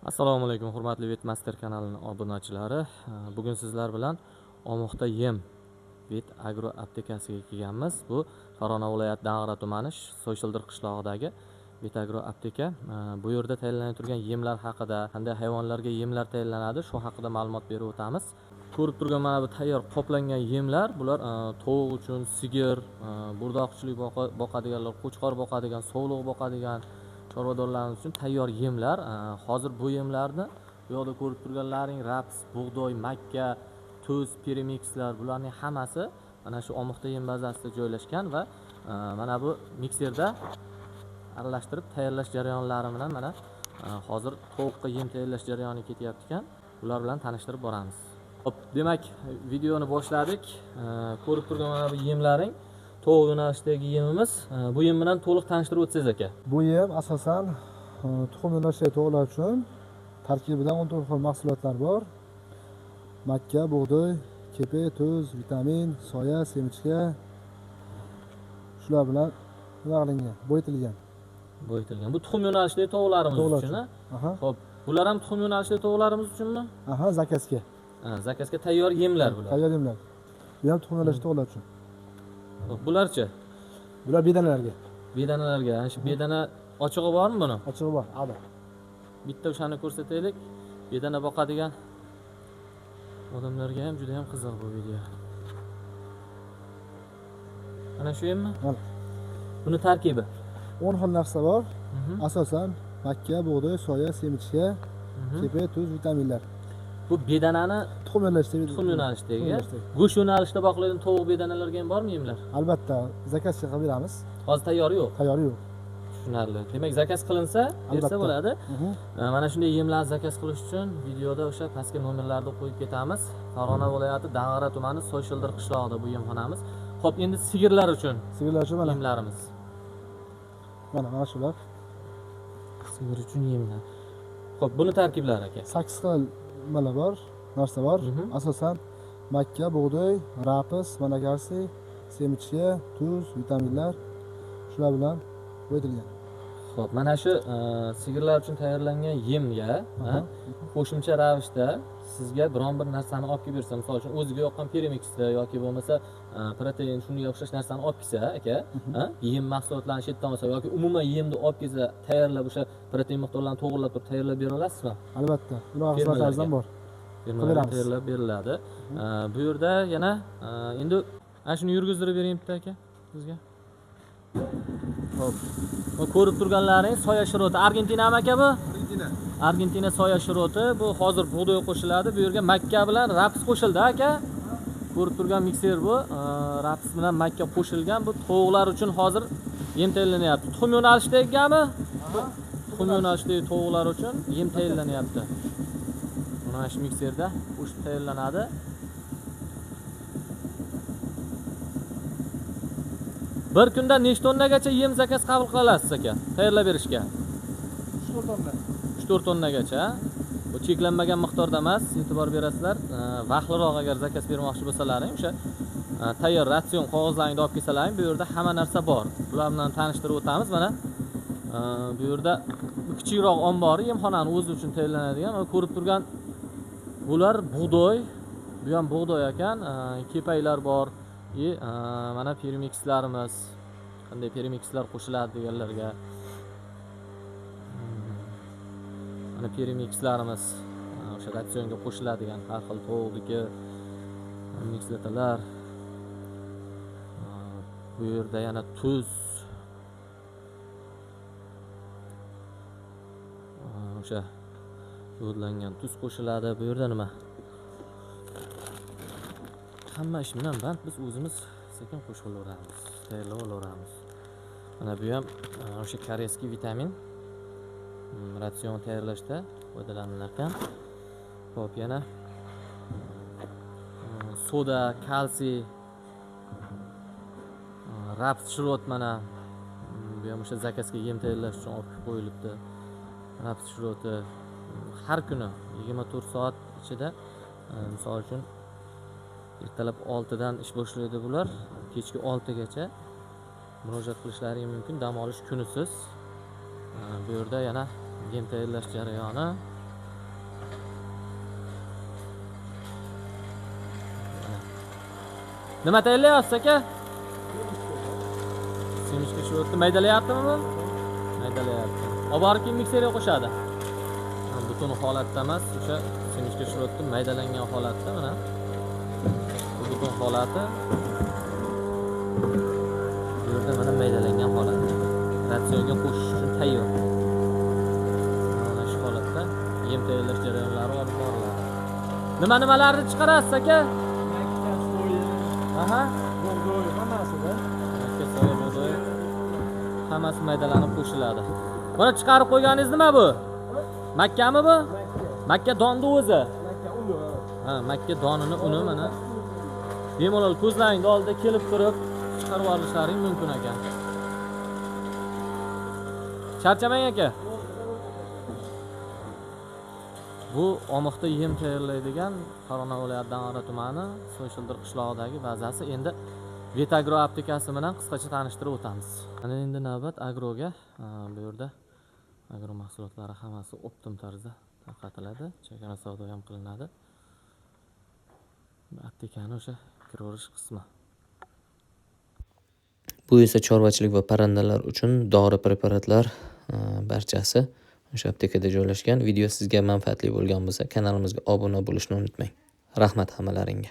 Assalomu alaykum hurmatli Vetmaster kanalining obunachilari. Bugun sizlar bilan Omoxda yem vet agro aptekasiga kelganmiz. Bu Farg'ona viloyati Dang'ara tumani Soyshildir qishlog'idagi vet agro apteka. Bu yerda tayyorlanib turgan yemlar haqida, qanday hayvonlarga yemlar tayyorlanadi, shu haqida ma'lumot berib o'tamiz. Ko'rib turgan mana bu tayyor qoplangan yemlar, bular tovuq uchun, sigir, burdoqchilik boqadiganlar, qo'chqor boqadigan, sovliq boqadigan chorvadorlarimiz uchun tayyor yemlar. Hozir bu yemlarni bu yoqda ko'rib turganlaring raps, bug'doy, makka, tuz, premixlar, bularning hammasi mana shu Omoxda yem bazasida joylashgan va mana bu mikserda aralashtirib tayyorlash jarayonlari bilan mana hozir tovuqqa yem tayyorlash jarayoni ketyapti ekan. Ular bilan tanishtirib boramiz. Hop, demak, videoni boshladik. Ko'rib turgan mana bu yemlaring tovuq yo'nalishidagi yemimiz. Bu yem bilan to'liq tanishtirib o'tsangiz aka. Bu yem asosan tuxum yo'nalishidagi tovuqlar uchun tarkibida 14 xil mahsulotlar bor. Makka, bug'doy, kepe, tuz, vitamin, soya, semichka shular bilan nima qilingan, boyitilgan. Bu tuxum yo'nalishidagi tovuqlarimiz uchun. Xo'p, bular ham tuxum yo'nalishidagi tovuqlarimiz uchunmi? Zakazga. Zakazga tayyor yemlar bular. Tayyor yemlar. Bu ham tuxum yo'nalishidagi tovuqlar uchun. Bularchi? Bular bedanalarga. Bedanalarga. Shu bedana ochig'i bormi buni? Ochig'i bor. Ada. Bitta o'shani ko'rsataylik. Bedana boqadigan odamlarga ham juda ham qiziq bu video. Mana shu yemmi? Mana. Buni tarkibi 10 xil narsa bor. Asosan makka, bug'doy, soya, semichka, kepe, tuz, vitaminlar. Bu bedanani Tuxum yo'nalishidagi, go'sht yo'nalishida boqiladigan tovuq bedanalarga ham bormi yemlar? Albatta, zakazga qilib beramiz. Hozir tayyor yo'q. Tayyor yo'q. Tushunarli. Demak, zakaz qilinsa, bersa bo'ladi. Mana shunday yemlarni zakaz qilish uchun videoda o'sha pastga nomerlarni qo'yib ketamiz. Farg'ona viloyati Dang'ara tumani Soyshildir qishlog'ida bu yemxonamiz. Xo'p, endi sigirlar uchun mana yemlarimiz. Mana shular. Sigir uchun yemlar. Xo'p, buni tarkiblari aka. 8 xil nimalar bor, narsa bor. Asosan makka, bug'doy, rapis, managarsi, semichka, tuz, vitaminlar shular bilan boyitilgan. Xo'p, mana shu sigirlar uchun tayyorlangan yemga qo'shimcha ravishda sizga biron bir narsani olib kelib bersa, misol uchun o'ziga yoqqan premixni yoki bo'lmasa protein shunga o'xshash narsani olib kelsa, aka, yem mahsulotlarini chetdan olsa yoki umuman yemni olib kelsa, tayyorlab o'sha protein miqdorlarini to'g'irlab turib tayyorlab bera olasizmi? Albatta. Bular xizmatlarimizda bor. Tayyorlab beriladi. Bu yerda yana endi ana shuni yurgizdirib bering bitta aka bizga. Xo'p. Ko'rib turganlaring soya shiroti. Argentinami aka bu? Argentina soya shiroti. Bu hozir bug'doy qo'shiladi. Bu yerga makka bilan raps qo'shildi aka. Ko'rib turgan mikser bu. Raps bilan makka qo'shilgan. Bu tovuqlar uchun hozir yem tayyorlanyapti. Tuxum yo'nalishidagimi? Tuxum yo'nalishidagi tovuqlar uchun yem tayyorlanyapti. Mana shu mikserda qo'shib tayyorlanadi. Bir kunda nechta tonnagacha yem zakaz qabul qila olasiz aka? Tayyorlab berishga. 3-4 tonna. 3-4 tonnagacha. Bu cheklanmagan miqdorda emas, e'tibor berasizlar. Vaqtliroq agar zakaz bermoqchi bo'lsalaring, o'sha tayyor ratsion qog'ozlaringni olib kelsalaring, bu yerda hamma narsa bor. Bular bilan tanishtirib o'tamiz. Mana bu yerda kichikroq ombori yemxonani o'zi uchun tayyorlanadigan. Ko'rib turgan bular bug'doy. Bu ham bug'doy ekan. Kepaylar bor. Mana premixlarimiz. Qanday premixlar qo'shiladi deganlarga. Mana premixlarimiz o'sha ratsionga qo'shiladigan har xil tovuqniki mixlatalar. Bu yerda yana tuz. O'sha yodlangan tuz qo'shiladi. Bu yerda nima? Hamma ish bilan band biz o'zimiz sekin qo'shib olaveramiz, tayyorlab olaveramiz. Mana bu ham o'sha koreyskiy vitamin ratsion tayyorlashda foydalanilarkan. Xo'p, yana soda, kalsiy, raps shirot mana bu ham o'sha zakazga yem tayyorlash uchun olib qo'yilibdi. Raps shiroti har kuni 24 soat ichida misol uchun ertalab 6 dan ish boshlaydi bular, kechki 6 gacha murojaat qilishlari mumkin, dam olish kunisiz. Bu yerda yana yem tayyorlash jarayoni. Nima tayyorlayapsiz aka? Semishka shirotni maydalayaptimi bu? Maydalayapti. Olib borib mikserga qo'shadi. Butun holatda emas, o'sha semishka shirotni maydalangan holatda mana. Bu butun holati. Bu yerda mana maydalangan holatda. Ratsionga qo'shish uchun tayyor. Mana shu holatda yem tayyorlash jarayonlari olib boriladi. Nimalarni chiqarasiz aka? Makka, soya, Aha. bug'doy hammasida. Makka, soya, bug'doy hammasi maydalanib qo'shiladi. Buni chiqarib qo'yganingiz nima bu? Makkami bu? Makka donni o'zi. Makka uni. Ha, Makka donini uni mana bemalol ko'zlaringning oldida kelib turib chiqarib olishlaring mumkin ekan. Charchamang aka. Bu Olmixda yem tayyorlaydigan Farg'ona viloyati Dang'ara tumani Soyshildir qishlog'idagi bazasi. Endi Vetagro aptekasi bilan qisqacha tanishtirib o'tamiz. Mana endi navbat agroga. Bu yerda agro mahsulotlari hammasi optim tarzda tarqatiladi, chegara savdo ham qilinadi. Aptekani o'sha kiraverish qismi. Bu esa chorvachilik va parrandalar uchun dori preparatlar barchasi o'sha aptekada joylashgan. Video sizga manfaatli bo'lgan bo'lsa, kanalimizga obuna bo'lishni unutmang. Rahmat hammalaringga.